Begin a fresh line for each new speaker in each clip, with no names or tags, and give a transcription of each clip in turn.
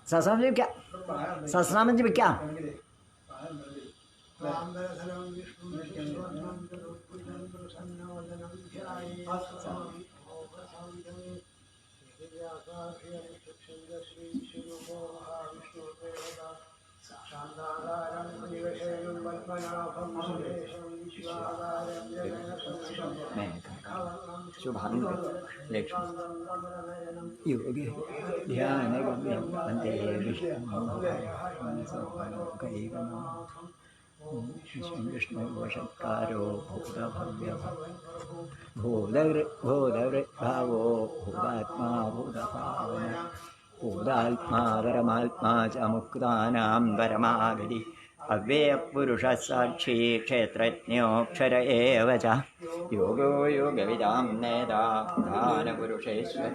सहस्रनाम जी क्या? सहस्रनाम जी क्या? शुभांग लक्ष्मी योगी ध्यान गम्यं वन्दे विष्णुवशत्कारो भूतभव्यभावो भूतात्मा भूतभावन भूतात्मा परमात्मा च मुक्तानां परमागति अव्ययपुरुषः साक्षी क्षेत्रज्ञोऽक्षर एव च योगो योगविदां नेता प्रधानपुरुषेश्वर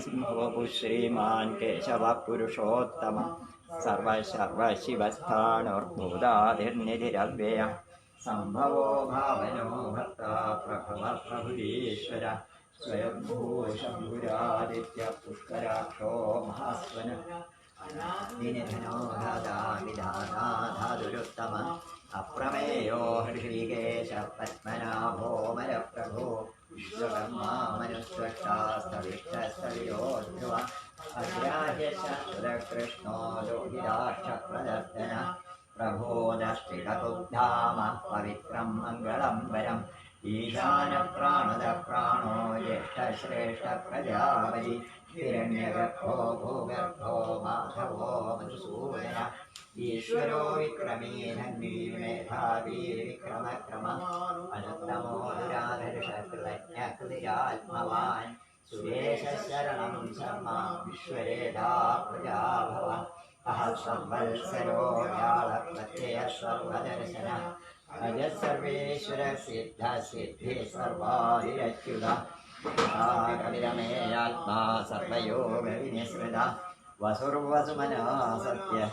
सिंहो श्रीमान् केशवः पुरुषोत्तमः सर्वशिवस्थाणुर्भूतादिर्निधिरव्ययः सम्भवो भावनो भक्ता प्रभवः प्रभुरीश्वर स्वयंभू शम्भुरादित्य पुष्कराक्षो महास्वनः अनादिनिधनो धाता विधाता धातुरुत्तमः अप्रमेयो हृषीकेश पद्मनाभो मरप्रभो विश्वकर्मा मनुष्वष्टास्तविष्टस्तविरो ध्रुवः अग्राह्यशकृष्णो लोहिताक्षप्रदर्शन प्रभो दष्टिककुब्धाम पवित्रं मङ्गलं वरम् ईशानप्राणदप्राणो ज्येष्ठश्रेष्ठप्रजापति हिरण्यगर्भो भूगर्भो माधवो मधुसूदन ईश्वरो विक्रमी धन्वी मेधावी विक्रमक्रमः अनुत्तमो दुराधर्षकृतज्ञकृतिरात्मवान् सुरेशशरणं शर्मा विश्वरेधा प्रजा भव अहः संवत्सरो व्याळप्रत्ययः सर्वदर्शनः अजः सर्वेश्वर सिद्ध सिद्धि सर्वादिरच्युतः कविरमेयात्मा सर्वयोगविनिसृतः वसुर्वसुमनः सत्यः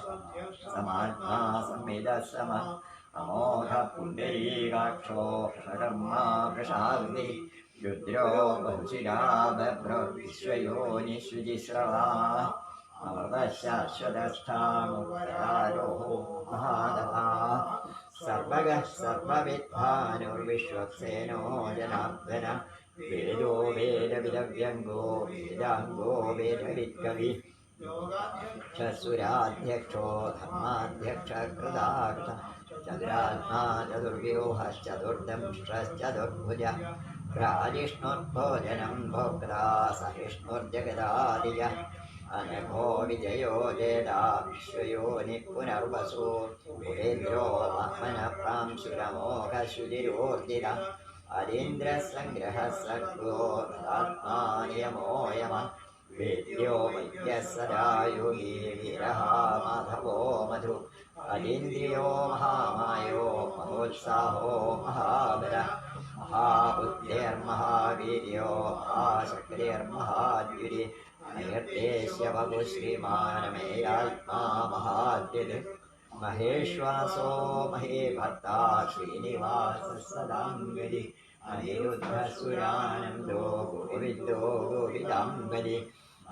समात्मा संविदः समः अमोघः पुण्डरीकाक्षो वृषकर्मा वृषाग्निः रुद्रो बहुशिरा बभ्रो विश्वयोनिषुजिस्रवाः अमृतः शाश्वतस्थाणुपरारोः महादवाः सर्वगः सर्वविद्वानुर्विश्वक्सेनो जनार्दन वेदो वेदविदव्यङ्गो वेदाङ्गो वेदविद्कविः योगाध्यक्षो धर्माध्यक्षकृताकृत चन्द्रात्मा चतुर्व्यूहश्चतुर्दंष्ट्रश्चतुर्भुजः राजिष्णुर्भोजनं भोक्ता सहिष्णुर्जगदादियः अनघो विजयो जेदा विश्वयोनिः पुनर्वसु पुरेन्द्रो महामनप्रांशुरमोघशुचिरोर्जितः अरीन्द्रः सङ्ग्रहः सर्गो तदात्मा नियमो यमः वेद्यो वैद्यः सदा योगी वीरः माधवो मधु अतीन्द्रियो महामायो महोत्साहो महाबलः महाबुद्धिर्महावीर्यो महाशक्तिर्महाद्युतिः अनिर्देश्य बहु श्रीमानमेयात्मा महाद्युत् महेश्वासो महीभर्ता श्रीनिवासः सदाङ्गति अनिरुद्धसुरानन्दो गोविन्दो गोविदाङ्गति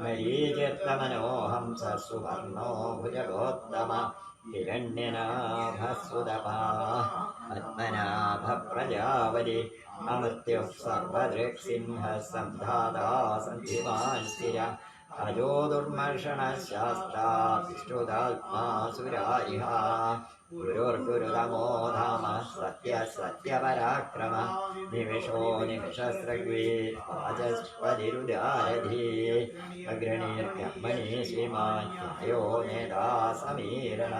मरीचित्तमनोहं सुवर्णो भुजगोत्तम हिरण्यनाभसुदपा पद्मनाभप्रजावलि अमृत्युः सर्वदृक्सिंहः सन्धाता सन्धिमान् स्थिर अजो दुर्मर्षणः शास्ता विष्णुदात्मा सुरारिः गुरुर्गुरुतमो धाम सत्यः सत्यपराक्रमः निमिषो निमिषस्रग्वे वाचस्पतिरुदारधी अग्रणीर्ब्रह्मणि श्रीमान् न्यायो नेता समीरण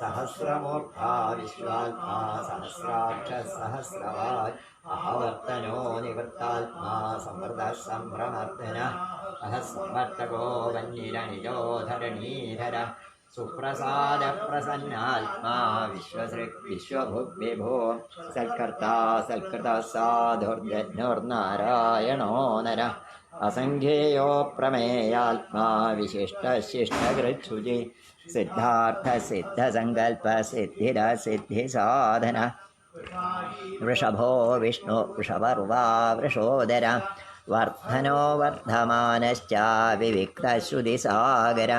सहस्रमूर्धा विश्वात्मा सहस्राक्षः सहस्रवान् महावर्तनो निवृत्तात्मा संवृतः सम्भ्रमर्दनः सहस्रवर्तको वह्निरनिजो धरणीधर सुप्रसादप्रसन्नात्मा विश्वसृक् विश्वभुग्विभो सत्कर्ता सत्कृतः साधुर्जज्ञोर्नारायणो नरः असङ्ख्येयो प्रमेयात्मा विशिष्टशिष्टकृच्छुचि सिद्धार्थसिद्धसङ्कल्पसिद्धिरसिद्धिसाधन वृषभो विष्णु वृषभर्वा वृषोदर वर्धनो वर्धमानश्च विविक्तश्रुतिसागर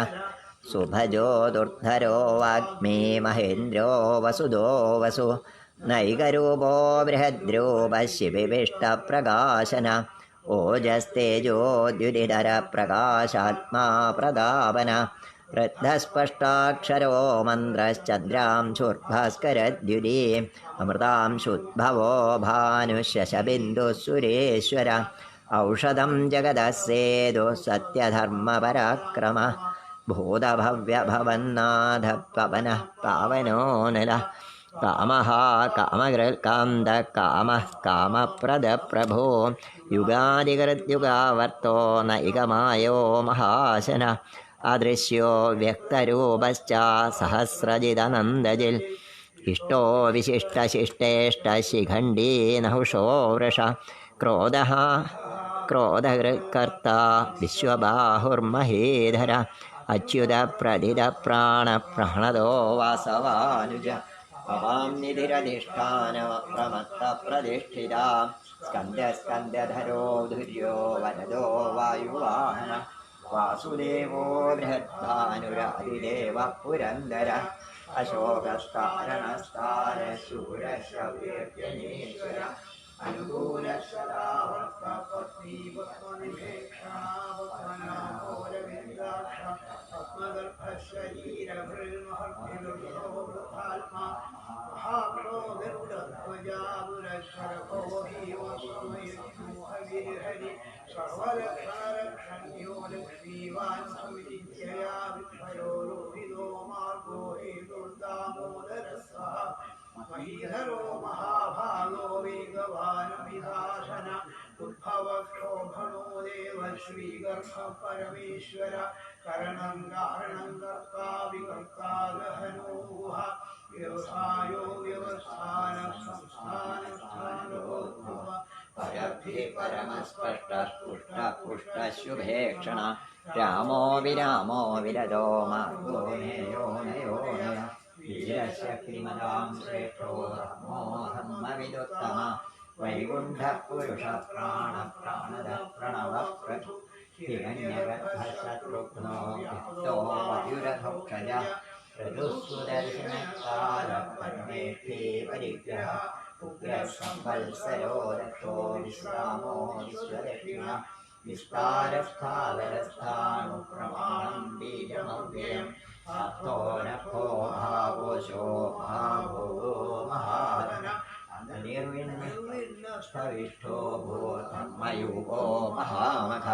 സുഭജോ ദുർധരോ വാഗ്മീ മഹേന്ദ്രോ വസുദോ വസു നൈകരൂപോ ബൃഹദ്രൂപ ശിവിവിഷ്ടപ്രകാശന ഓജസ്തേജോദ്യുതിധര പ്രകാശാത്മാ പ്രതാപന വൃദ്ധസ്പഷ്ടാക്ഷരോ മന്ത്രശ്ചന്ദ്രാംശുർഭാസ്കരദ്യുതി അമൃതാംശുദ്ഭവോ ഭാനുശശബിന്ദുസുരേശ്വര ഔഷധം ജഗദസ്സേതു സത്യധർമ്മപരാക്രമ ഭൂതഭവ്യഭവന്നാഥ പവനഃ പാവനോ നല കാമഃ കാമകൃൽകാന്ത കാമഃ കാമപ്രദപ്രഭോ യുഗാദികൃത്യുഗാവർത്തോ നൈകമായോ മഹാശന അദൃശ്യോ വ്യക്തരൂപശ്ച സഹസ്രജിതനന്ദജിൽ ഇഷ്ടോ വിശിഷ്ടശിഷ്ടേഷ്ടശിഖണ്ഡീ നഹുഷോ വൃഷ ക്രോധഃ ക്രോധകൃകർത്ത വിശ്വബാഹുർമഹീധര അച്യുത പ്രഥിത പ്രാണപ്രണതോ വാസവാനുജ അവാം നിധിരധിഷ്ഠാന പ്രമത്ത പ്രതിഷ്ഠിത സ്കന്ദസ്കന്ദധരോ ധുര്യോ വരദോ വായുവാഹന വാസുദേവോ ബൃഹദ്ഭാനുരാതിദേവ പുരന്ദര അശോകസ്ഥാരണസ്ഥാന ശൂരശവ്യനീശ്വര
മഹീധരോ മഹാഭാഗോ വേഗവാനവിദാശന ഉദ്ഭവക്ഷോഭണോ ദേവ ശ്രീഗർഭ പരമേശ്വര കരണം കാരണം കർത്താ വികർത്താ ഗഹനോ ഗുഹ വ്യവസായോ വ്യവസ്ഥാന സംസ്ഥാനസ്ഥാനോദ്ഭവ
പരഭി പരമസ്പഷ്ടപുഷ്ടപുഷ്ടശുഭേക്ഷണ രാമോ വിരാമോ വിരതോ മാർഗോ നേയോ നയോ നയ വീരശക്തിമതാം ശ്രേഷ്ഠോ ധർമ്മോ ധർമ്മവിദുത്തമ വൈകുണ്ഠ പുരുഷ പ്രാണ പ്രാണദ പ്രണവ പ്രഭു ഹിരണ്യഗർഭശത്രുഘ്നോ യുക്തോ വയുരഭക്ഷജ ഋതുസുദർശനകാല പരമേഷ്ഠേ പരിഗ്രഹ ഉഗ്രസംവത്സരോ ദക്ഷോ വിശ്രാമോ വിശ്വദക്ഷിണ വിസ്താരസ്ഥാവരസ്ഥാണുപ്രമാണം ബീജമവ്യയം അത്തോനഭോ ഭാവോശോ ഭാവോ മഹാരന നിർവിണ്ണസ്ഥവിഷ്ഠോ ഭൂതമയൂപോ മഹാമഖ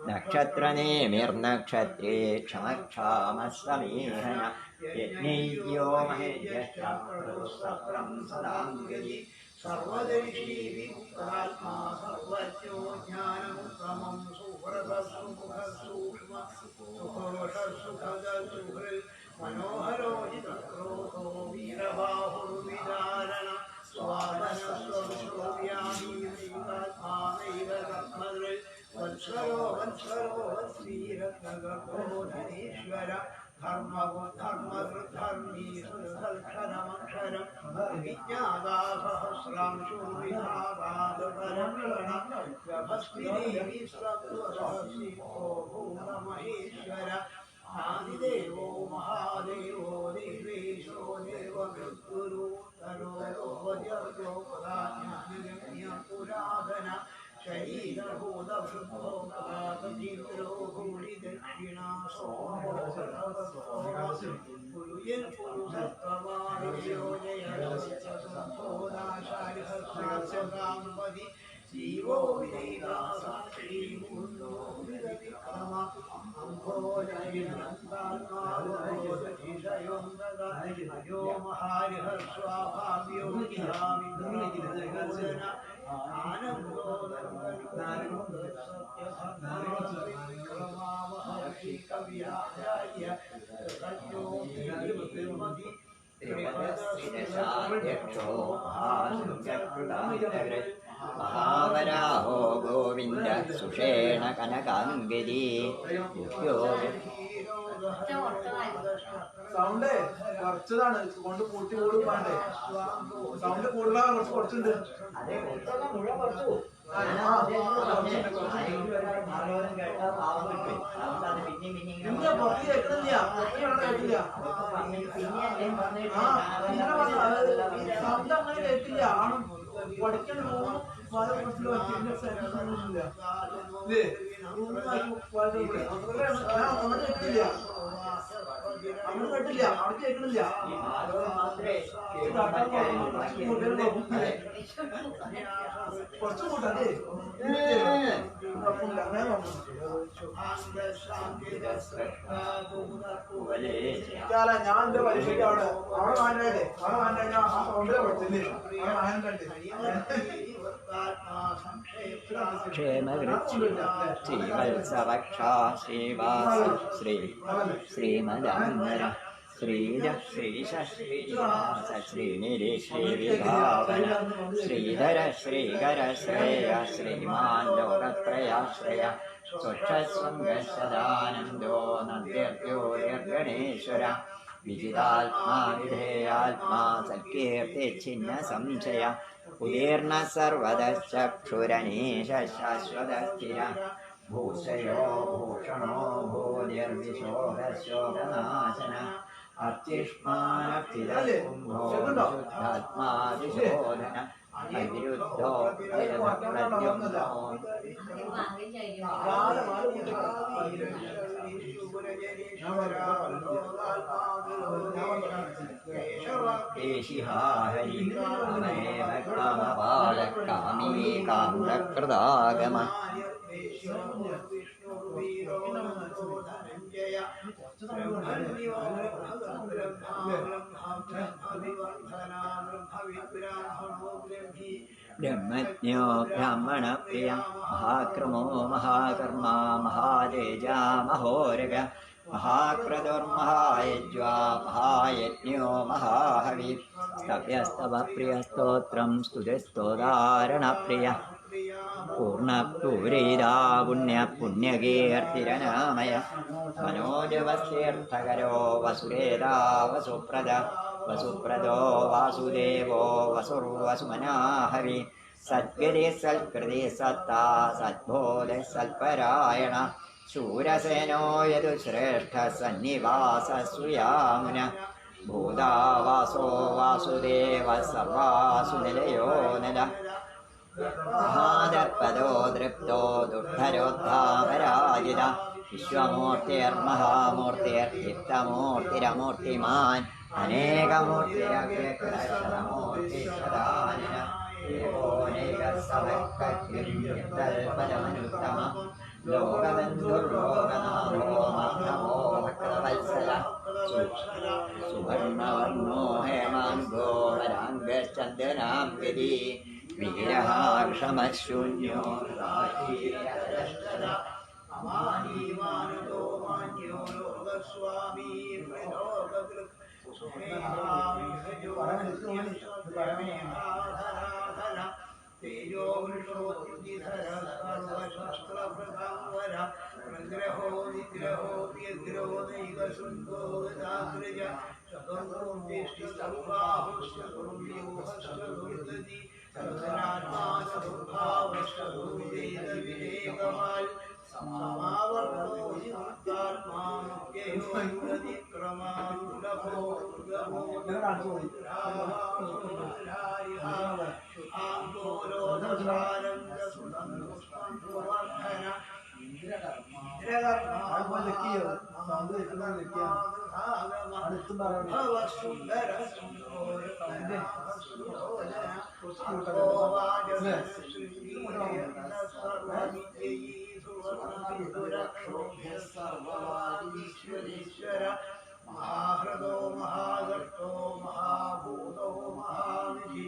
നക്ഷത്രനേമിർനക്ഷത്രേ ക്ഷമക്ഷാമസമീഹന യജ്ഞൈര്യോ മഹേജ്യഷ്ടം സദാംഗതി
സർവദർശീ വിമുക്താത്മാ സർവജ്ഞോ ജ്ഞാനമുത്തമം സുഹൃതസുമുഖസൂക്ഷ്മ സുഘോഷസുഖദസുഹൃൽ മനോഹരോജിതക്രോധോ വീരബാഹുർവിദാരണ സ്വാദനസ്വംശോവ്യാമീകാത്മാനൈകകർമ്മദൃൽ വത്സരോ വത്സരോ വത്സീരത്നഗർഭോധനീശ്വര ധർമ്മധർമ്മധർമ്മീ സുരസൽക്ഷരമക്ഷരം വിജ്ഞാതാസഹസ്രാംശുർവിധാതാദപരക്ഷണ ഗഭസ്മിനീ സത്വസഹസിദ്ധോ ഭൂതമഹേശ്വര ആദിദേവോ മഹാദേവോ ദേവേശോ ദേവമൃത്യുരുത്തരോ ജ്ഞാനഗമ്യ പുരാതന ശരീരഭൂതവൃദ്ധോ കലാപചിത്രോ ഭൂരി ദക്ഷിണാ സോമോ പുരുയൻ പുരുഷത്വമാരുയോ ജയസംഭോദാശാരിഹസ്യാസ്യകാമ്പതി ജീവോ വിദൈവാസാക്ഷി മുണ്ടോ വിദവിക്രമ അംഭോജയോ മഹാരിഹസ്വാഭാവ്യോ ജിഹാവിദ്രോജന ആനന്ദോ സത്യധർമ്മഹർഷി കവ്യാചാര്യ സത്യോമതി
മഹാവരാഹോ ഗോവിന്ദ സുഷേണ കനകാംഗിരി
സൗണ്ട് കുറച്ചതാണ് കൊണ്ട് കൂട്ടി കൂടും വേണ്ടേ സൗണ്ട് കൂടുതലാണ് കുറച്ചുണ്ട്
ഭാഗവതം കേട്ടാൽ പാവം കിട്ടും. നമുക്ക് അത് പിന്നെയും
ഇല്ല പുറത്ത് കേൾക്കുന്നില്ല കേട്ടില്ല ശബ്ദം അങ്ങനെ കേൾക്കില്ല ആണ് പഠിക്കാൻ പോകും പല പ്രശ്നം കേൾക്കില്ല അങ്ങനെ കേട്ടില്ല അവിടെ കേൾക്കണില്ല കുറച്ച് കൂട്ടല്ലേ ഞാൻ എന്റെ പരീക്ഷയ്ക്ക് അവിടെ വാങ്ങണ്ടേ അവിടെ വാങ്ങാൻ ആ സൗണ്ടിലെ പഠിച്ചില്ലേ അവിടെ വാങ്ങണ്ടേ
ശ്രീവത്സവക്ഷാ ശ്രീവാസ ശ്രീമദംബര ശ്രീജ ശ്രീശ ശ്രീനിവാസ ശ്രീനിധി ശ്രീവിഭാവന ശ്രീധര ശ്രീകര ശ്രേയ ശ്രീമാൻ ലോകത്രയാശ്രയ സ്വക്ഷസ്വംഗസദാനന്ദോ നന്ദ്യോ നിർഗണേശ്വര വിജിതാത്മാ വിധേയാത്മാ സൽകീർത്തി ഛിന്ന സംശയ ഉദീർണ സർവദശ്ചക്ഷുരനീശ ശാശ്വതസ്ഥിര ഭൂഷയോ ഭൂഷണോ ഭൂതിർവിശോകശോകനാശന അത്യുഷ്മാനപ്തിരകുംഭോഷുദ്ധാത്മാതിശോധന അവിരുദ്ധോ പ്രദ്യുമ്നോ േശിഹാഹരി അമേവ കാമപാലകാമീ കാന്തകൃതാഗമ ബ്രഹ്മജ്ഞോ ബ്രാഹ്മണപ്രിയ മഹാക്രമോ മഹാകർമ്മ മഹാതേജ മഹോരഗ മഹാക്രതുർമഹായജ്വാ മഹായജ്ഞോ മഹാഹവി സ്തവ്യസ്തവ പ്രിയ സ്തോത്രം സ്തുതിസ്തോതാരണപ്രിയ പൂർണ്ണപൂരീതാ പുണ്യ പുണ്യകീർത്തിരനാമയ മനോജവസ്തീർത്ഥകരോ വസുരേതാ വസുപ്രദ വസുപ്രദോ വാസുദേവോ വസുർവസുമനാഹവി സദ്ഗതി സൽകൃതി സത്താ സദ്ബോധ സൽപരായണ ശൂരസേനോ യതു ശ്രേഷ്ഠ സന്നിവാസ സുയാമുന ഭൂതാവാസോ വാസുദേവ സർവാസു നിലയോ നില മഹാദപദോ ദൃപ്തോ ദുർധരോദ്ധാപരാജിത വിശ്വമൂർത്തിർമഹാമൂർത്തിർചിത്തമൂർത്തിരമൂർത്തിമാൻ അനേകമൂർത്തിരമൂർത്തി സദാനന ഏകോനേകസമക്കൽപദമനുത്തമ ലോകബന്ധുർലോകനാഥോ മധ്യമോ ഭക്തവത്സല സുവർണവർണോ ഹേമാംഗോ വരാംഗശ്ചന്ദ്രനാം ഗതി വീരഃ ക്ഷമശൂന്യോ
അമാനീമാനോ മാന്യോ ലോകസ്വാമീ ലോകകൃത് തേജോ വൃഷോധര പ്രഗ്രഹോ നിഗ്രഹോ വ്യഗ്രഹോ നൈകശൃംഗോ ഗദാഗ്രജ ചതുർവ്യൂഹശ്ചതുർവ്യൂഹശ്ചതുർഗതി ചതുരാത്മാ സമാവർത്തോ മഹാഹൃദോ മഹാദത്തോ മഹാഭൂതോ മഹാനിധി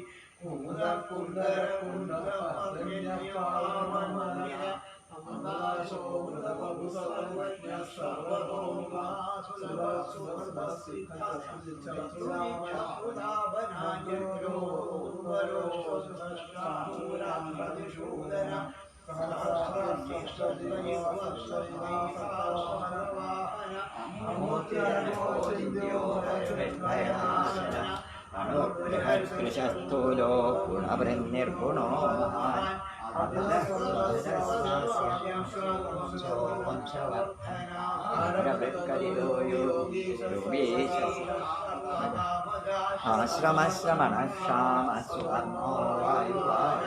അണുബൃഹത്കൃശസ്ഥൂലോ ഗുണവൃന്നിർഗുണോ മഹാൻ
ആശ്രമശ്രമണക്ഷാമസുവർണോ വായുവാന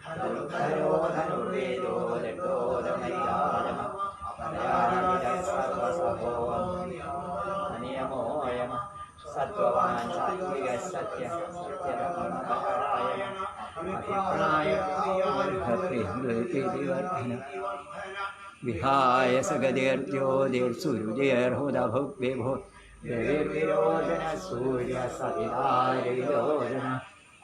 ധനുർധരോ ധനുർവേദോ ലഡോദമര്യാദമ സർവസഭോ നിയമോയമ സത്വവാൻ സാത്വിക സത്യ സത്യരമണപരായണ അഭിപ്രായ വിഹായ സഗതിർജ്യോതിർസുരുചിർഹുദഭുഗ്വിഭു രവിർവിരോചന സൂര്യ സവിതാരവിരോചന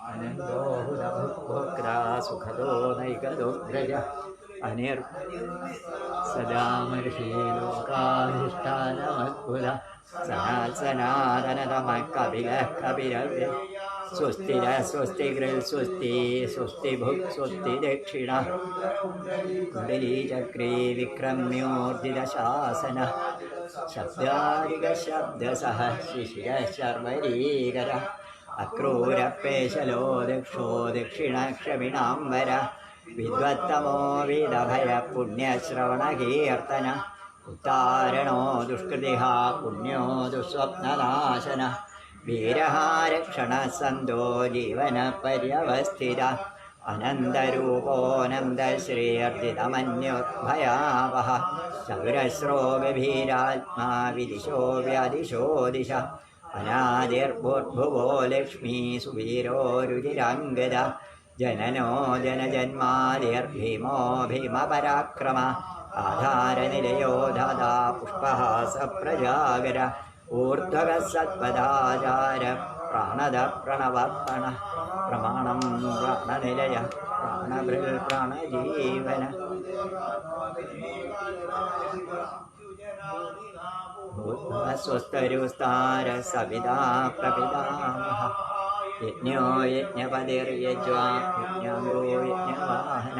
അനന്തോ ഹുദഭുഗ്ഭോക്താ സുഖദോ നൈകദോഗ്രജ അനിർ സദാമർഷി ലോകാധിഷ്ഠാനമദ്ഭുത സനാതനതമ കപില കപിരവ്യ സ്വസ്തിര സ്വസ്തികൃൽ സ്വസ്തി സ്വസ്തി ഭുക് സ്വസ്തി ദക്ഷിണ കുണ്ടലീചക്രേ വിക്രമ്യോർജിത ശാസന ശബ്ദാരിക ശബ്ദസഹ ശിശിര ശർവരീകര അക്രൂരപേശലോ ദക്ഷോ ദക്ഷിണക്ഷമിണാംബര വിദ്വത്തമോ വിദഭയ പുണ്യശ്രവണകീർത്തന ഉത്താരണോ ദുഷ്കൃതിഹ പുണ്യോ ദുസ്വപ്നനാശന വീരഹാരക്ഷണ സന്തോ ജീവന പര്യവസ്ഥിത അനന്തരൂപോനന്ദ ശ്രീയർജിതമന്യോദ്ഭയാവഹ ചതുരശ്രോ ഗഭീരാത്മാ വിദിശോ വ്യാദിശോ ദിശ അനാദിർഭൂർഭുവോ ലക്ഷ്മീ സുവീരോ രുചിരാംഗത ജനനോ ജനജന്മാദിർഭീമോ ഭീമപരാക്രമ ആധാരനിലയോ ദാതാ പുഷ്പഹാസ പ്രജാഗര ഊർധ്വക സത്പദാചാര പ്രാണദ പ്രണവർപ്പണ പ്രമാണം പ്രാണനിലയ പ്രാണഭൃൽ പ്രാണജീവന സ്വസ്ഥരുസ്താര സവിതാ പ്രപിതാമഹ യജ്ഞോ യജ്ഞപതിർയജ്വാ യജ്ഞാംഗോ യജ്ഞവാഹന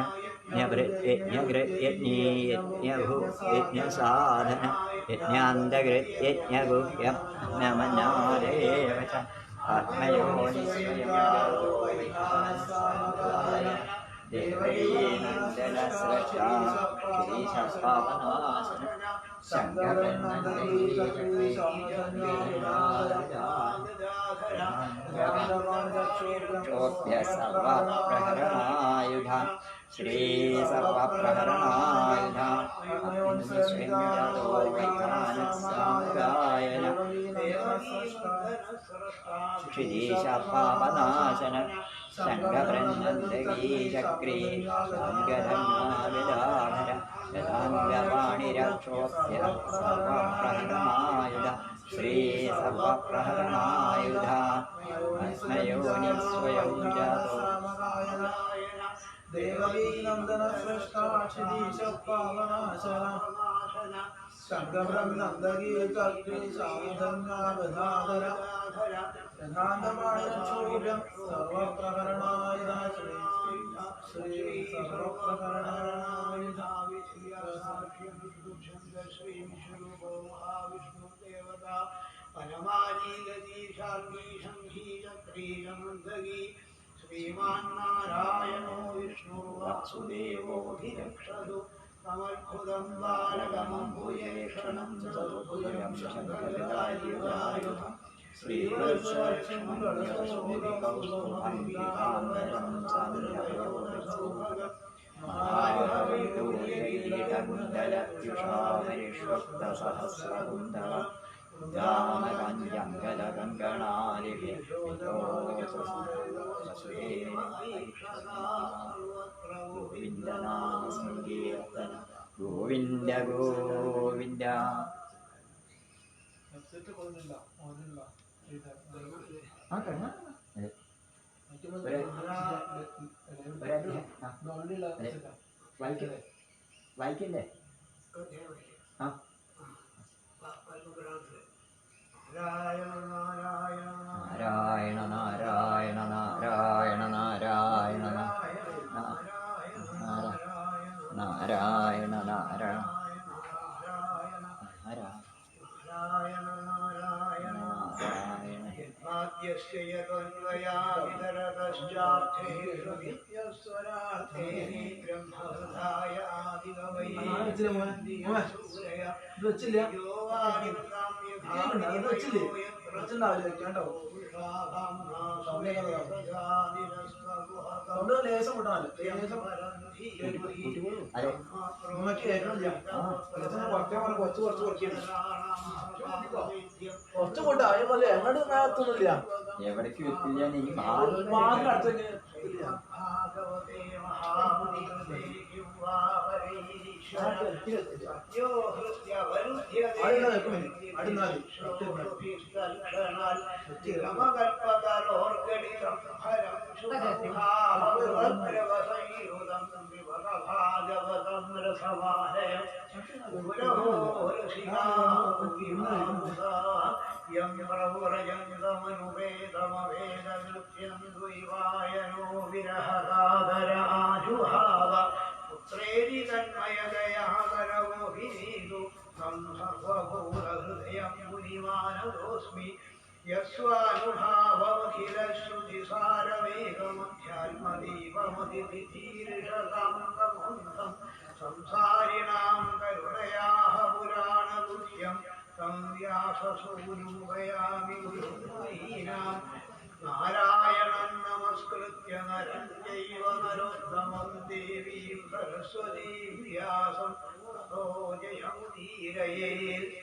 യജ്ഞകൃത്യജ്ഞീ യജ്ഞഭൂ യജ്ഞസാധന യജ്ഞാന്തകൃത് യജ്ഞഗുഹ്യം നമനാദേവ ച ആത്മയോനിസ്വയം ദേവീനന്ദന സ്രഷ്ടാ ഗിരീശപാവനാശന സർവപ്രഹരണായുധ ശ്രീ സർവപ്രഹരണായുധ ക്ഷിരീശപാവനാശന സംഘവൃന്ദഗീചക്രീ അംഗധർമാവിദാഹര യഥാംഗവാണിരക്ഷോഭ്യ സർവപ്രഹരണായുധ ശ്രീ സർവപ്രഹരണായുധ അസ്മയോനി സ്വയം ജാതോ
ദേവകീനന്ദന ശ്രേഷ്ഠ ക്ഷിതീശ പാവനാശന ശങ്കബ്രഹ്മനന്ദഗീചക്രീ സാധന്യാവധാധര യഥാന്തമാണൂര്യം സർവപ്രഹരണായുധ ശ്രീ സർവപ്രഹരണായുധ
ശ്രീമാൻ നാരായണോ വിഷ്ണു വാസുദേവോഭിരക്ഷതു സമർഭുതം ബാലകമം ഭൂയേഷണം ചതുർഭുജം ശങ്കരദായുധായുധം
ഗോവിന്ദ ഗോവിന്ദ. വായിക്കണ്ടേ? ആ നാരായണ നാരായണ നാരായണ നാരായണ നാരായണ നാരായണ
यस्य यतन्वया वितरतश्चार्थे श्रुति यस्वरार्थे ब्रह्महृदाय आदिगमयेन्द्रियसूरय यो वानितां
കുറച്ച് കൊണ്ട് അതേപോലെ എങ്ങോട്ട് മേത്തൊന്നുമില്ല
എവിടേക്ക് വെക്കില്ല നീ
മാത്രം അടുത്ത്
ഭാഗവതേ മഹാമുനികൃതേ യോ ദ്വൈവായനോ വിരഹകാതരാജുഹാവ പുത്രേരി തന്മയദയാകരമോഹിനീതു സം സർവഭൂതഹൃദയം മുനിമാനതോസ്മി യസ്വാനുഭാവമഖിലശ്രുതിസാരമേകമധ്യാത്മദീപമതിഥിതീർഷകാന്തമുന്ധം സംസാരിണാം കരുണയാഹ പുരാണദുഹ്യം तं व्याससूनुपयामि गुरुमुनीनां नारायणं नमस्कृत्य नरं चैव नरोत्तमं देवीं सरस्वतीं व्यासं ततो जयमुदीरयेत्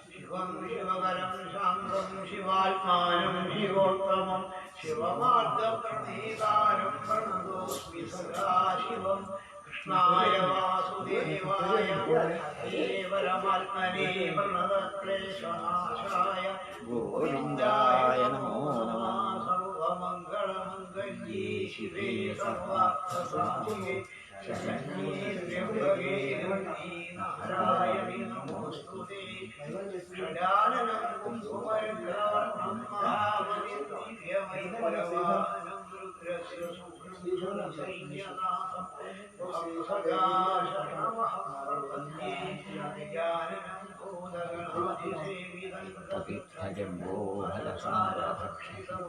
शिवं शिवकरं शान्तं शिवात्मानं शिवोत्तमं शिवमार्गप्रणेतारं प्रणतोऽस्मि सदा शिवं कृष्णाय वासुदेवाय परमात्मने प्रणतक्लेशनाशाय गोविन्दाय नमो नमः सर्वमङ्गलमङ्गल्ये शिवे सर्वार्थसाधिके शरण्ये त्र्यम्बके गौरी नारायणि नमोऽस्तुते षडाननं कुङ्कुमर्घ्राणं महाबलिं दिव्यमैत्रवाहनं रुद्रस्य शुक्रं सैन्यनाथं सदा शरणमहं ज्ञाननं भूतगणाधिसेवितं तपित्थजम्बोहरसारभक्षितं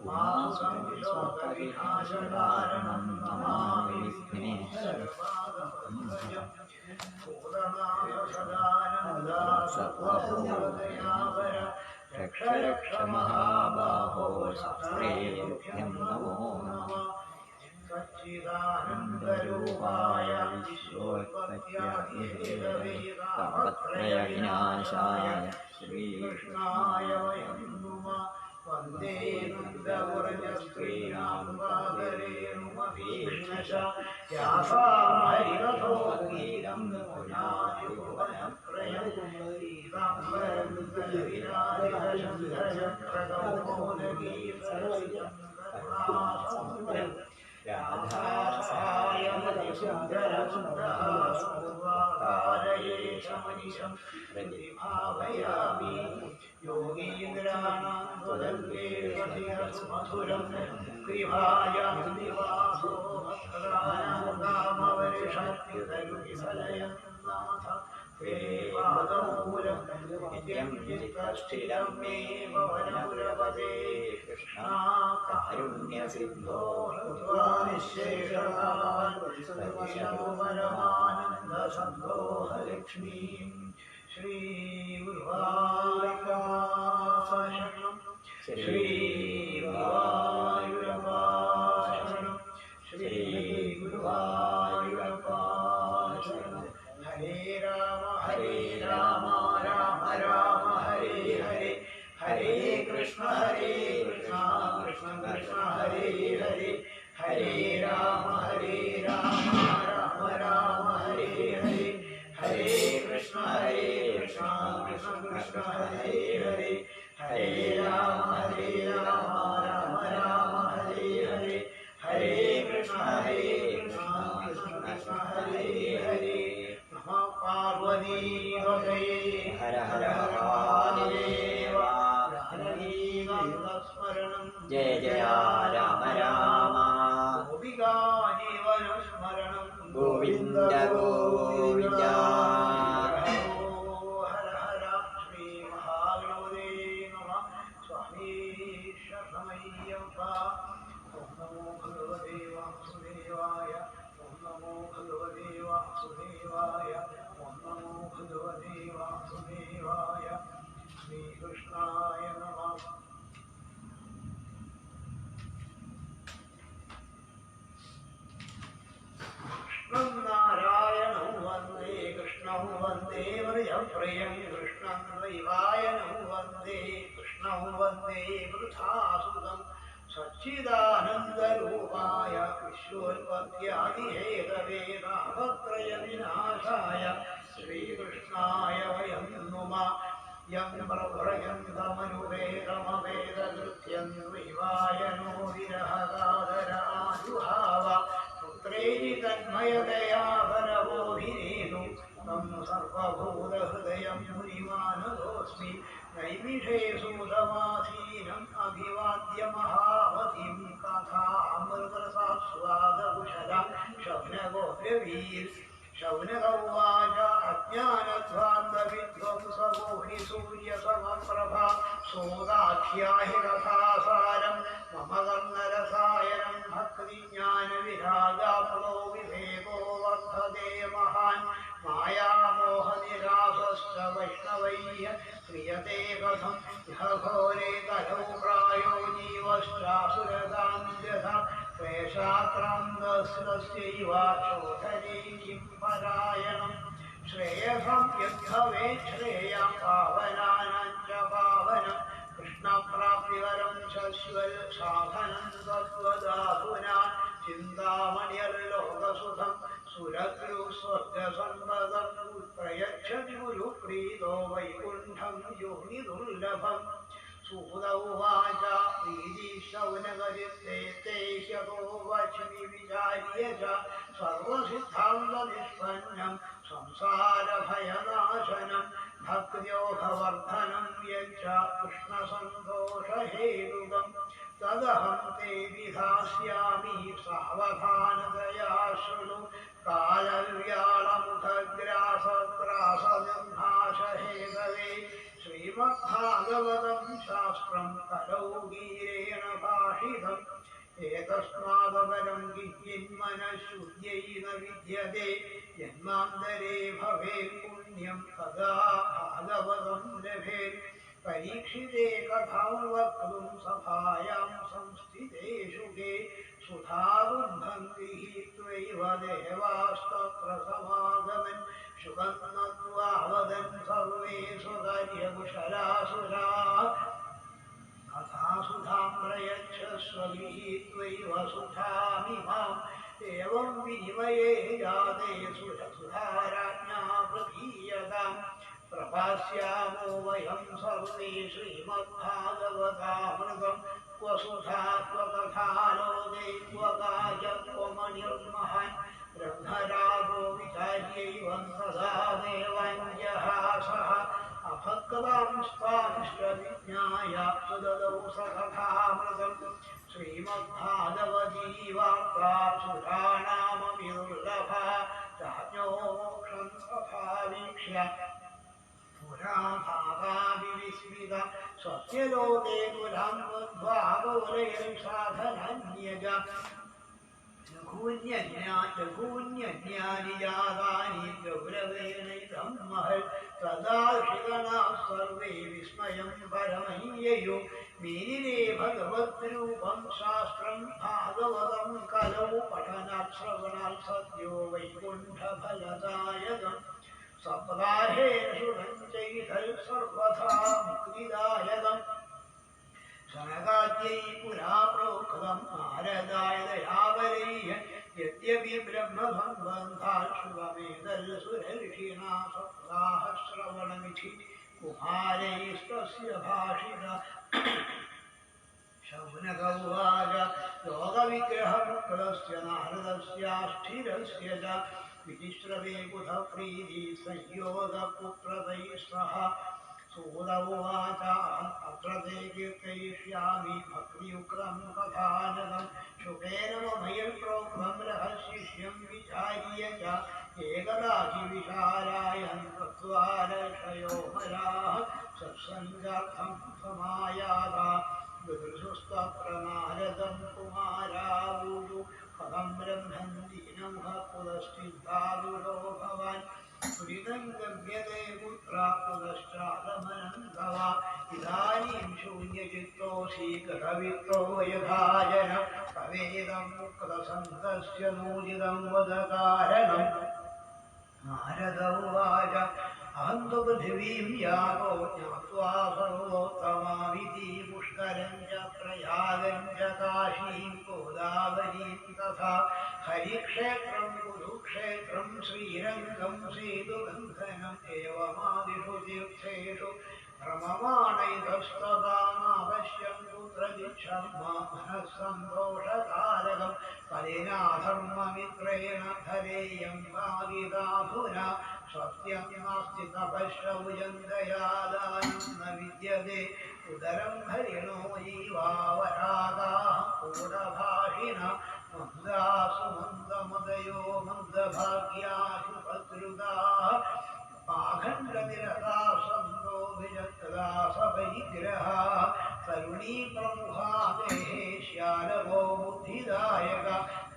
मासं शोकविनाशकारणं नमामि विघ्नेश्वरपादपङ्कजं पूर्णनाथसदानन्दासर्वभूतदयावर रक्ष रक्ष महाबाहो सत्रेभ्यं नमो नमः सच्चिदानन्दरूपाय विश्वोत्पत्त्यादिहेतवे तापत्रयविनाशाय श्रीकृष्णाय वयं नुमः वन्दे नन्दव्रजस्त्रीणां पादरेणुमभीष्णश व्यासामहरिरथोद्गीतं पुनादिभुवनत्रयं पीताम्बरं विराजितशङ्खचक्रगौमोदगीतं करुणासमुद्रं राधासायमतिसुन्दरसुन्दरसुन्दरकारयेशमनिशं प्रतिभावयामि योगीन्द्राणां त्वदङ्गेशमधुरं कृभायान्निवासो भक्तानां कामवर्षत्युदरुविसलयं नाथ ते पादमूलं नित्यं चित्तस्थिरं मे भवनपुरपदे कृष्णा कारुण्यसिन्धो हृत्वा निःशेषकान् परमानन्दसन्दोहलक्ष्मीं श्रीगुरुवायुरपाशरणं श्रीगुरुवायुरपाशरणं श्रीगुरुवायुरपाशरणं हरे राम राम राम हरे हरे हरे कृष्ण कृष्ण कृष्ण हरे हरे हरे राम राम राम हरे हरे हरे कृष्ण कृष्ण कृष्ण हरे हरे हरे राम राम राम हरे हरे हरे कृष्ण कृष्ण कृष्ण हरे हरे नमः पार्वती हृदये हर हर महादेव जय जय राम राम गोपिका जीवनस्मरणं गोविन्द गोविन्द हर हर श्री महागणपते नमः स्वामी प्रियं कृष्णं दैवायनं वन्दे कृष्णं वन्दे वृथासुतं सच्चिदानन्दरूपाय विश्वोत्पत्त्यादिहेतवे तापत्रयविनाशाय श्रीकृष्णाय वयं नुमः यं प्रभ्रजन्तमनुवेदमवेदकृत्यं दैवायनो विरहकादराजुहाव पुत्रेति तन्मयतया परवोभिरेनु तं सर्वभूतहृदयं मुनिमानतोऽस्मि नैमिषे सूतमासीनम् अभिवाद्य महामतिं कथामृतरसास्वादकुशलं शौनगोब्रवीर् शौनक उवाच अज्ञानध्वान्तविध्वंसगोहिसूर्यसमप्रभा सोदाख्याहि कथासारं मम कर्णरसायनं भक्तिज्ञानविरागाप्लो विवेको वर्धते महान् मायामोहनिरासश्च वैष्णवैः क्रियते कथं यः घोरे कलौ प्रायो जीवश्चासुरगान्ध्यथा क्लेशाक्रान्तस्यैव शोधने किं परायणं श्रेयसं यद्भवेत् श्रेयं पावनानां च पावनं कृष्णप्राप्तिवरं शश्वत् साधनं तत्त्वदाहुना चिन्तामणिर्लोकसुखं सुरद्रुस्वर्गसम्पदं प्रयच्छति गुरुप्रीतो वैकुण्ठं योनिदुर्लभम् सूत उवाच प्रीतिशौनकचित्ते ह्यतो वच्मि विचार्य च सर्वसिद्धान्तनिष्पन्नं संसारभयनाशनं भक्त्योगवर्धनं यच्च कृष्णसन्तोषहेतुकम् तदहं ते विधास्यामि सावधानतया शृणु कालव्यालमुखग्रासत्रासनिर्नाशहेतवे श्रीमद्भागवतं शास्त्रं कलौ गीरेण भाषितम् एतस्मादपरं किञ्चिन्मनःशुद्ध्यै न विद्यते जन्मान्तरे भवेत् पुण्यं तदा भागवतं लभेत् परीक्षिते कथां वक्तुं सभायां संस्थितेषु के सुधाबुद्धं गृहीत्वैव देवास्तत्र समागमन् शुकं नत्वा वदन् सर्वे सुधार्यकुशलासुराः कथासुधां प्रयच्छस्व गृहीत्वैव सुधामिमाम् एवं विनिमये जाते सुधाराज्ञा प्रतीयताम् प्रभास्यामो वयं सर्वे श्रीमद्भागवतामृतं क्व सुधा क्व कथालोके क्व काचत्वमनिर्महान् ब्रह्मरागो विचार्यैवं सदा देवाञ्जहासः अभक्तांस्तांश्च सुददौ सकथामृतं श्रीमद्भागवती वार्ता सुराणामपि दुर्लभा राज्ञो मोक्षं तथावीक्ष्य पुराभावाभिविस्मिता सत्यलोके पुरां मध्वागौरैर्साधनान्यज लघून्यज्ञानि जातानि गौरवेणैतं महत् तदार्षिगणाः सर्वे विस्मयं परमय्ययो मेनिरे भगवद्रूपं शास्त्रं भागवतं कलौ पठनात् श्रवणात् सद्यो वैकुण्ठफलदायकम् सप्ताहेषु नञ्चैतल् सर्वथा मुक्तिदायकम् सनकाद्यै पुरा प्रोक्तं नारदाय दयावरैः यद्यपि ब्रह्मसम्बन्धात् शुभमेतल्सुरर्षिणा सप्ताहश्रवणमिति कुमारैस्तस्य भाषिता शौनक उवाच योगविग्रहमुक्तस्य नारदस्यास्थिरस्य च विचिश्रवे बुधप्रीति संयोगपुत्रतैः सह सूत उवाच अत्र ते कीर्तयिष्यामि भक्तियुक्तं कथानकं शुकेन ममैर्प्रोक्तं रहस्यं विचार्य च एकदा हि विचारायन् कृत्वा ऋषयो मराः सत्सङ्गार्थं समायाता विदुषुस्तत्र नारदं कुमारावुषु कथं ब्रह्मन् दीनं पुनश्चिन्तादुरो भवान् पुरितं गम्यते पुत्रा पुनश्चागमनं तव इदानीं शून्यचित्तोऽसि गतवित्तो यथा जन तवेदं मुक्तसन्तस्य नूजितं वद कारणम् नारद उवाच अहं तु पृथिवीं यापो ज्ञात्वा सर्वोत्तमामिति पुष्करं च प्रयागं च काशीं गोदावरीं तथा हरिक्षेत्रं कुरुक्षेत्रं श्रीरङ्गं सेतुबन्धनम् एवमादिषु तीर्थेषु रममाणैतस्तदा नावश्यं पुत्रदिच्छं मनः सन्तोषकारकं पदिनाधर्ममित्रेण धरेयं वादिदाधुना सत्यं नास्ति तपश्रौजन्दयादानं न विद्यते उदरं हरिणो जीवावरागाः कूटभाषिणः मन्दासु मन्दमदयो मन्दभाग्यासु पत्रुदाः पाखण्डनिरता सन्दोभिजत्तदा सपरिग्रहा तरुणी प्रमुखा देहे श्यालवो बुद्धिदायक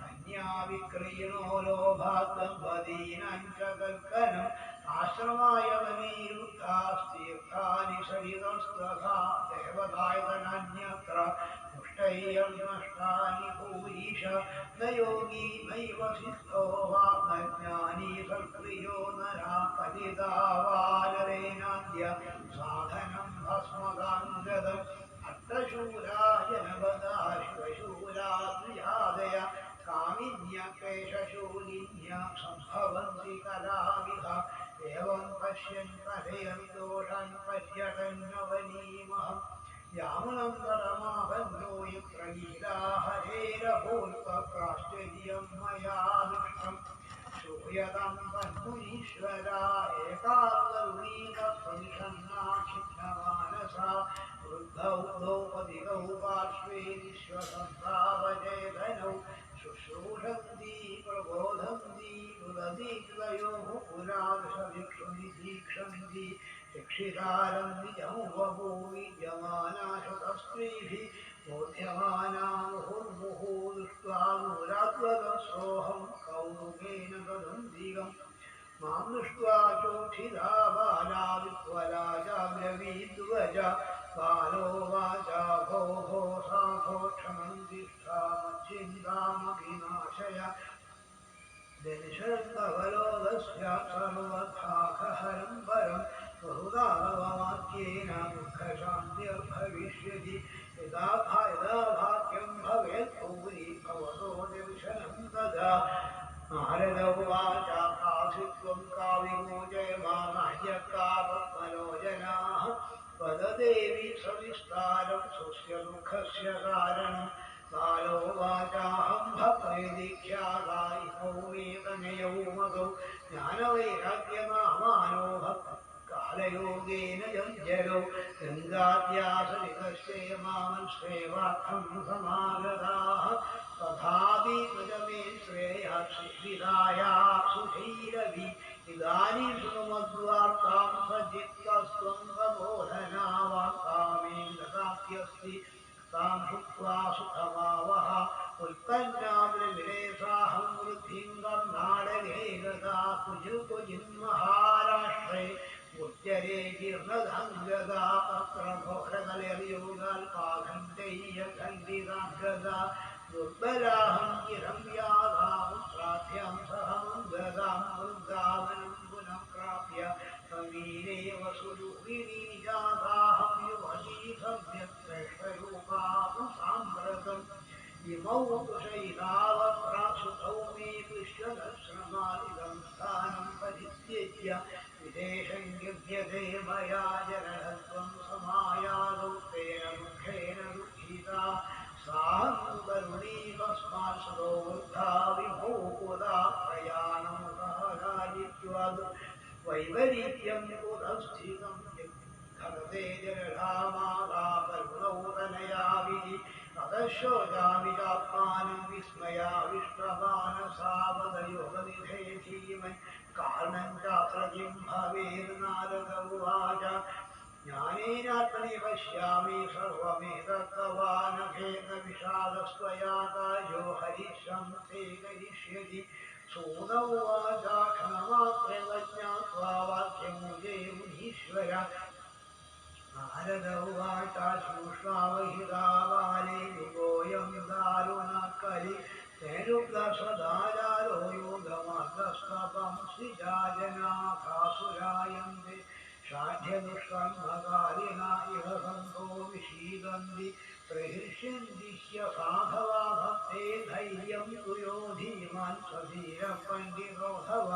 अन्या विक्रयिणो लोभाद्दम्पतीनां च कल्कनम् आश्रमाय वनीरुद्धास्तीर्थानि सरितस्तथा देवतायतनान्यत्र मुष्टैर्नष्टानि भूरीश न योगी नैव सिद्धो वा न ज्ञानी सक्रियो नरा पतिता वा नरेणाद्य साधनं भस्मगाङ्गदम् अट्टशूला जनपदा शिवशूला द्विजादय कामिन्यक्लेशशूलिन्य सम्भवन्ति कलाविधा एवं पश्यन् कथयन् दोषन् पर्यटन् नवनीमहम् यामुनन्तरमाबन्धो यत्र लीला हरेरभूत्प्राश्चर्यं मया दृष्टम् श्रूयतां तन्मुनीश्वरा एकाग्रवीकप्रविशन्नाक्षिप्नमानसा वृद्धौ द्रौपदिगौ पार्श्वे विश्वसन्तापचेतनौ शुश्रूषन्ति प्रबोधन्ति रुदतीर्वयोः पुरादशभिक्षुनिधीक्षन्ति शिक्षितारं निजं वभूविद्यमाना शतस्त्रीभिः बोध्यमाना मुहुर्मुहुः दृष्ट्वा मूलात्वदसोऽहं कौमुकेन तदुन्दिगम् मां दृष्ट्वा चोक्षिता बाला विह्वला चाब्रवीद्वज बालो वाचा भो भो साधो क्षमं तिष्ठा मच्चिन्तामभिनाशय दर्शनबलोदस्य सर्वथाखहरं परं बहुधा वाक्येन दुःखशान्तिर्भविष्यति यदा भाग्यं भवेत् भूरि भवतो दर्शनं तदा नारद उवाच काशित्वं काविमोचय मानाह्यका पद्मलोचनाः वददेवि सविस्तारं स्वस्य दुःखस्य कारणम् बालोवाचाहं भक्तैदीख्यागायौ वेदनयौ मगौ ज्ञानवैराग्यनामानो कालयोगेन जञ्जलौ गङ्गाद्यासरितस्य मामन्सेवार्थं समागताः तथापि तुजमे श्रेयाक्षिविदायाः सुधैरवि इदानीं शृणुमद्वार्तां सज्जित्वस्त्वं प्रबोधना वाक्कामेन ददात्यस्ति तां भुक्त्वा सुखमावह उत्पन्नामृविलेसाहं वृद्धिं कर्नाटके गता कुजिन्महाराष्ट्रे उच्चरे जीर्णदाङ्गदा तत्र घोरकलर्योगाल्पाखण्डैयखण्डिताङ्गदा दुर्बलाहं गिरं व्याधामुत्राभ्यां सहमङ्गदां वृन्दावनं पुनः प्राप्य समीरे वसुरुहिणी जाताहं युवती सम्यक् साम्प्रतम् इमौ तुषैतावत्रासुतौ मे विश्वदश्रमादिदं स्थानं परित्यज्य विदेशं युध्यते मया जननत्वं समायादौ तेन दुःखेन दुःखिता साहं करुणी तस्मात् सदो वृद्धा विभो पुरा प्रयाणं सहगायित्वाद् वैपरीत्यं कुतस्थितं खलते जलधामागा करुणौ तनया विधि अतशोचामि चात्मानं विस्मयाविष्टमानसावदयोगनिधे धीमहि कारणं चात्र किं भवेर्नारद उवाच ज्ञानेनात्मनि पश्यामि सर्वमेतत्तवानखेन विषादस्त्वया कायो हरिशं ते करिष्यति सूत उवाच क्षणमात्रे ज्ञात्वा वाक्यमुजे मुनीश्वर नारद उवाच श्रूष्वावहिताबाले युगोऽयं दारुणः कलि तेनुग्धसदाचारो योगमः സ്വർഗസ്തപംസിജാജനാഥാസുരായന്തി ഷാഢ്യദുഷ്കർമ്മകാരിണ ഇഹ സന്തോ വിഷീദന്തി പ്രഹൃഷ്യന്തിശ്യ സാധവാ ഭക്തേ ധൈര്യം തുയോ ധീമാൻ സ്വധീര പണ്ഡിതോധവ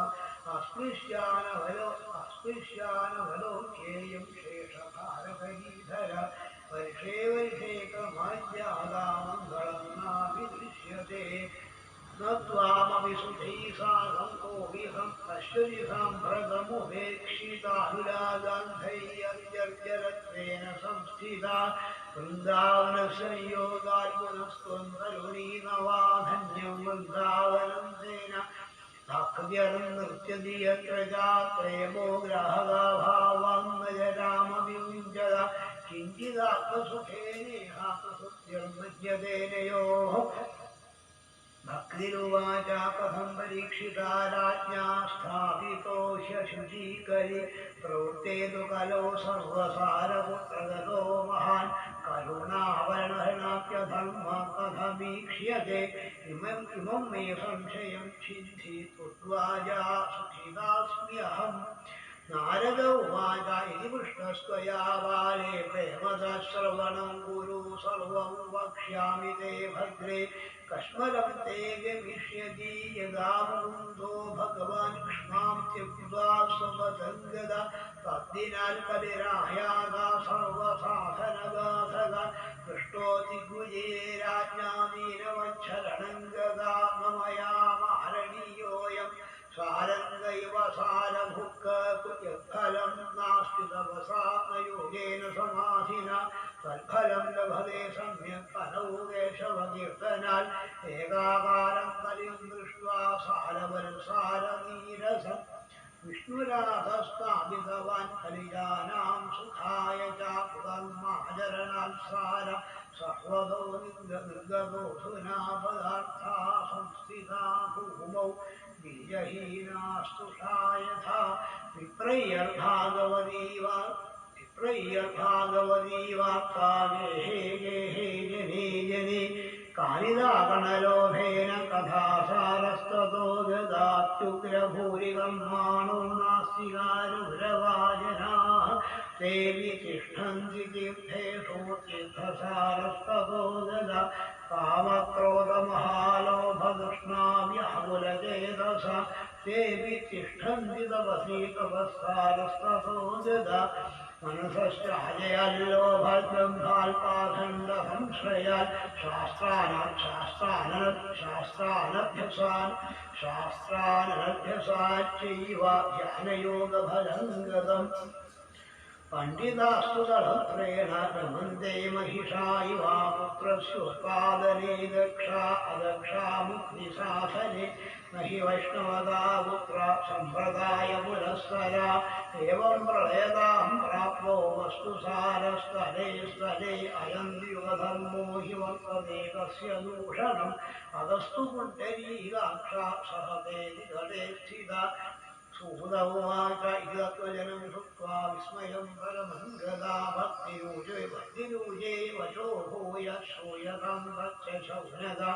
അസ്പൃശ്യാനവലോക്യേയം ശേഷഭാരതഗീധര വർഷേ വർഷേ ക്രമാജ്യാദാമംഗളം നാഭിദൃശ്യത്തെ न त्वामपि सुधैः साधं कोऽविहं पश्यति साम्प्रतमुपेक्षितानुरागान्धैर्यर्जरत्वेन संस्थिता वृन्दावनसंयोगात्मनस्त्वं करुणीनवाधन्यं वृन्दावनं तेन साक्षर्यं नृत्यति यत्र जात्रयमो ग्राहकाभावाङ्गजरामविमुञ्चद किञ्चिदात्मसुखेनेहात्मसुत्यर्मज्यतेनयोः भक्तिरुवाच कथं परीक्षिता राज्ञा स्थापितो ह्यशुचीकरि प्रवृत्ते तु कलो सर्वसारपुत्रगतो महान् करुणावर्णनाप्यधर्मः कथमीक्ष्यते इमं मे संशयं छिन्धि कृत्वाजा सुखितास्म्यहम् नारद उवाच इति पृष्टस्त्वया बाले प्रेमदा श्रवणं कुरु सर्वं वक्ष्यामि ते भद्रे कस्मलं ते गमिष्यति यदा मुकुन्दो भगवान् क्ष्मां त्यक्त्वा स्वपतङ्गदा तद्दिनाल् कलिरायागा सर्वसाधनगाधगा पृष्टो दिग्विजये राज्ञा दीनवच्छरणं गदा ममया मारणीयोऽयम् सारङ्गैव सारभुक् यत्फलं नास्ति तपसा न योगेन समाधिना तत्फलं लभते सम्यक् अनौगेशवकीर्तनात् एकाकारं कलिं दृष्ट्वा सारवरसारनीरसम् विष्णुराधस्तापितवान् कलिजानां सुखाय च कुकर्माचरणात् सार सर्वतो निर्गतोऽधुना पदार्था संस्थिता भूमौ बीजहीनास्तुषा यथा विप्रयर्भागवती वार्ता गेहे गेहे जने जने कालिदाकणलोभेन कथासारस्ततो ददात्युग्रभूरिगम्माणो नास्तिकारुरवाजनाः ते वितिष्ठन्ति तीर्थेषु तीर्थसारस्ततो ददा कामक्रोधमहालोभदृष्णाव्याकुलचेतस तेऽपि तिष्ठन्ति तपसि तपःसारस्ततो ददा मनसश्चाजयाल्लोभद्रह्माल्पाखण्डसंश्रयात् शास्त्रानभ्यसाच्चैव ध्यानयोगफलं पण्डितास्तुतभद्रेण रमन्ते महिषा इव पुत्रस्योत्पादने दक्षा अदक्षा मुक्तिशासने न हि वैष्णवदा पुत्र सम्प्रदाय पुरस्सरा एवं प्रलयतां प्राप्तो वस्तुसारस्तरे स्थले अयं युगधर्मो हि वर्तते तस्य दूषणम् अगस्तु पुण्डरीकाक्षा सहते निकटे स्थिता सुहृदवाच इदत्वजनं श्रुत्वा विस्मयं परमङ्गदा भक्तिरूजे वचो भूय श्रूयतां भक्ष शौनदा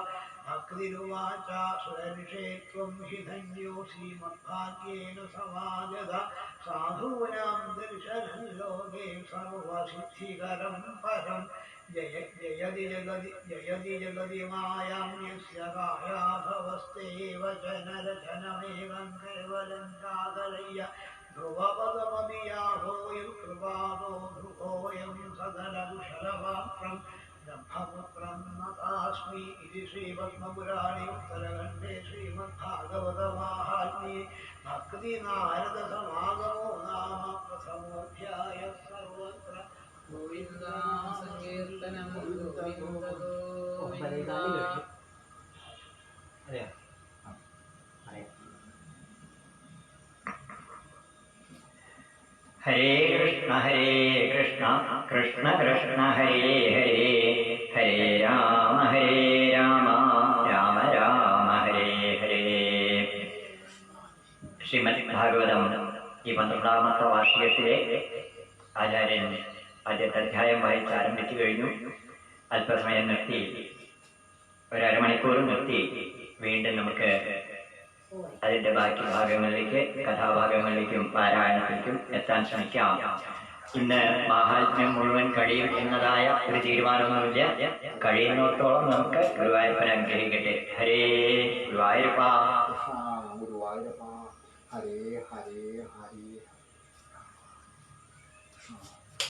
भक्तिरुवाच सुरर्षे त्वं हि धन्योऽसि मद्भाग्येन समागदा साधूनां दर्शनं लोके सर्वसिद्धिकरं परम् जयति जगति मायां यस्य कायाभवस्तेव च नरजनमेवं केवलं चाकलय्य ध्रुवपदमपि याभोयं कृपादो ध्रुवोऽयं सदनकुशलवाप्रं ब्रह्मपुत्रं नतास्मि इति श्रीपद्मपुराणे उत्तरखण्डे श्रीमद्भागवतमाहात्म्ये भक्तिनारदसमागमो नाम प्रथमोऽध्यायः सर्वत्र
गोविन्दासङ्कीर्तनं गोविन्द
हरे कृष्ण कृष्ण कृष्ण हरे हरे हरे राम राम राम हरे हरे ശ്രീമദ് ഭാഗവതം ഈ 12ാമത്തെ വാർഷികത്തിലെ ആചാര്യൻ ആദ്യത്തെ അധ്യായം വായിച്ച് ആരംഭിച്ചു കഴിഞ്ഞു. അല്പസമയം നിർത്തി, ഒരമണിക്കൂർ നിർത്തി വീണ്ടും നമുക്ക് അതിന്റെ ബാക്കി ഭാഗങ്ങളിലേക്ക് കഥാഭാഗങ്ങളിലേക്കും പാരായണത്തിലേക്കും എത്താൻ ശ്രമിക്കാം. ഇന്ന് മാഹാത്മ്യം മുഴുവൻ കഴിയും എന്നതായ ഒരു തീരുമാനമൊന്നുമില്ല. കഴിയുന്നിടത്തോളം നമുക്ക് ഗുരുവായൂരപ്പൻ അനുഗ്രഹിക്കട്ടെ. ഹരേ ഗുരുവായൂരപ്പ.
ഗുരുവായൂരപ്പ. ഹരേ ഹരേ ഹരേ